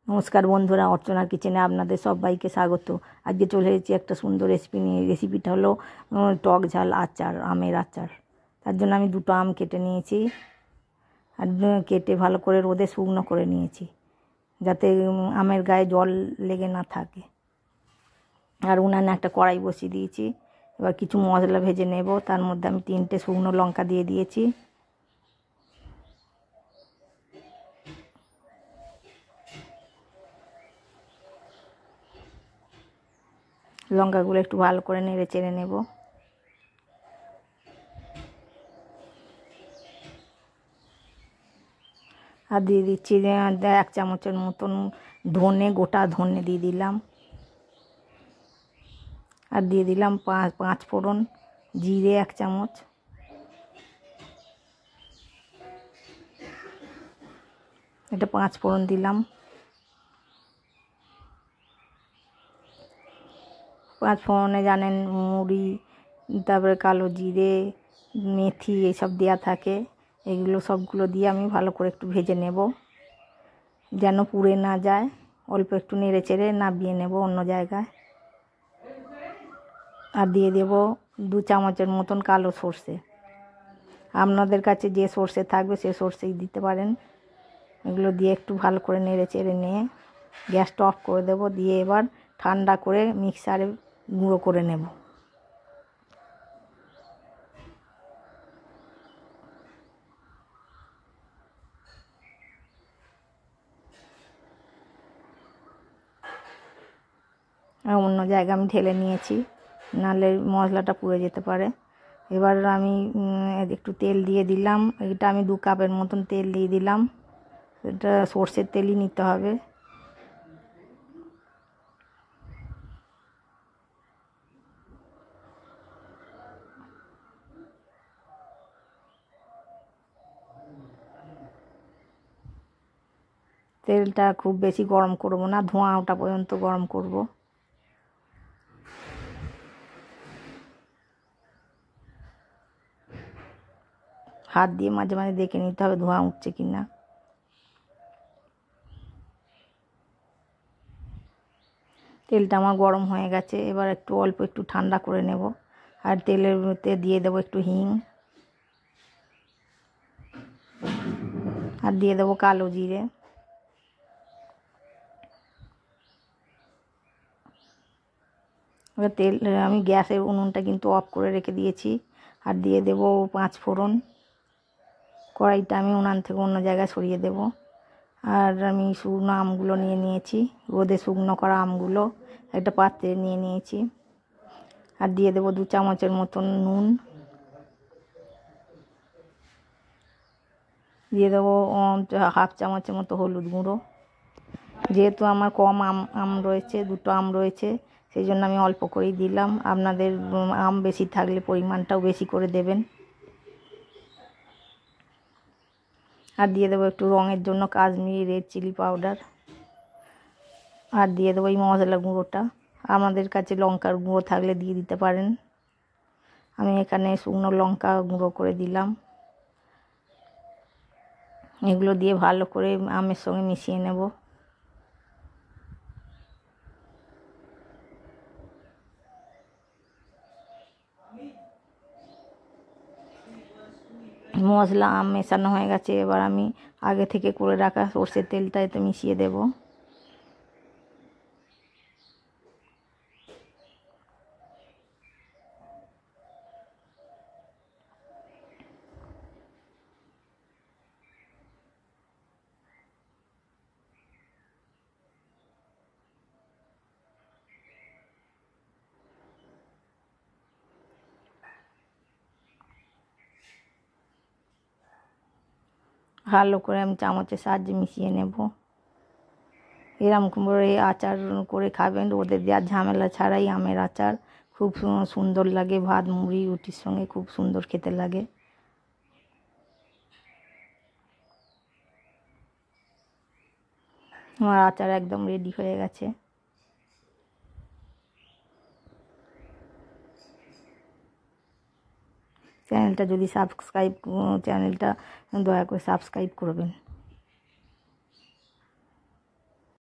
নমস্কার বন্ধুরা, অর্চনার কিচেনে আপনাদের সবাইকে স্বাগত। আজকে চলে এসেছি একটা সুন্দর রেসিপি নিয়ে। রেসিপিটা হলো টক ঝাল আচার, আমের আচার। তার জন্য আমি দুটো আম কেটে নিয়েছি, আর কেটে ভালো করে রোদে শুকনো করে নিয়েছি, যাতে আমের গায়ে জল লেগে না থাকে। আর উনানে একটা কড়াই বসিয়ে দিয়েছি। এবার কিছু মশলা ভেজে নেব। তার মধ্যে আমি 3টে শুকনো লঙ্কা দিয়ে দিয়েছি। লঙ্কাগুলো একটু ভালো করে নেড়ে চেড়ে নেব। আর দিয়ে দিচ্ছি 1 চামচের মতন গোটা ধনে দিয়ে দিলাম। আর দিয়ে দিলাম 5 ফোড়ন, জিরে 1 চামচ, এটা 5 ফোড়ন দিলাম। 5 ফোড়নে জানেন মুড়ি, তারপরে কালো জিরে, মেথি এইসব দেওয়া থাকে। এগুলো সবগুলো দিয়ে আমি ভালো করে একটু ভেজে নেব, যেন পুড়ে না যায়। অল্প একটু নেড়ে চেড়ে নামিয়ে নেব অন্য জায়গায়। আর দিয়ে দেব 2 চামচের মতন কালো সর্ষে। আপনাদের কাছে যে সর্ষে থাকবে সে সর্ষেই দিতে পারেন। এগুলো দিয়ে একটু ভালো করে নেড়ে চেড়ে নিয়ে গ্যাসটা অফ করে দেব। দিয়ে এবার ঠান্ডা করে মিক্সারে গুঁড়ো করে নেব। অন্য জায়গায় আমি ঢেলে নিয়েছি, নাহলে মশলাটা পুড়ে যেতে পারে। এবার আমি একটু তেল দিয়ে দিলাম। এটা আমি 2 কাপের মতন তেল দিয়ে দিলাম। এটা সর্ষের তেলই নিতে হবে। তেলটা খুব বেশি গরম করব না, ধোঁয়া ওঠা পর্যন্ত গরম করব। হাত দিয়ে মাঝে মাঝে দেখে নিতে হবে ধোঁয়া উঠছে কি না। তেলটা আমার গরম হয়ে গেছে। এবার অল্প একটু ঠান্ডা করে নেব। আর তেলের মধ্যে দিয়ে দেবো একটু হিং, আর দিয়ে দেবো কালো জিরে। এবার আমি গ্যাসের উনুনটা কিন্তু অফ করে রেখে দিয়েছি। আর দিয়ে দেবো 5 ফোড়ন। কড়াইটা আমি উনান থেকে অন্য জায়গায় সরিয়ে দেব। আর আমি শুকনো আমগুলো নিয়ে নিয়েছি, রোদে শুকনো করা আমগুলো একটা পাত্রে নিয়ে নিয়েছি। আর দিয়ে দেবো 2 চামচের মতন নুন। দিয়ে দেবো 1/2 চামচের মতো হলুদ গুঁড়ো। যেহেতু আমার কম আম রয়েছে, 2টো আম রয়েছে, সেই জন্য আমি অল্প করেই দিলাম। আপনাদের আম বেশি থাকলে পরিমাণটাও বেশি করে দেবেন। আর দিয়ে দেবো একটু রঙের জন্য কাশ্মীরি রেড চিলি পাউডার। আর দিয়ে দেবো এই মশলা গুঁড়োটা। আমাদের কাছে লঙ্কার গুঁড়ো থাকলে দিয়ে দিতে পারেন। আমি এখানে শুকনো লঙ্কা গুঁড়ো করে দিলাম। এগুলো দিয়ে ভালো করে আমের সঙ্গে মিশিয়ে নেব। মশলা আম মেশানো হয়ে গেছে। এবার আমি আগে থেকে করে রাখা সর্ষের তেলটা এতে মিশিয়ে দেব। ভালো করে আমি চামচের সাহায্যে মিশিয়ে নেব। এরকম করে আচার করে খাবেন, ওদের দেওয়ার ঝামেলা ছাড়াই আমের আচার খুব সুন্দর লাগে। ভাত মুড়ি রুটির সঙ্গে খুব সুন্দর খেতে লাগে। আমার আচার একদম রেডি হয়ে গেছে। চ্যানেলটা দয়া করে সাবস্ক্রাইব করবেন।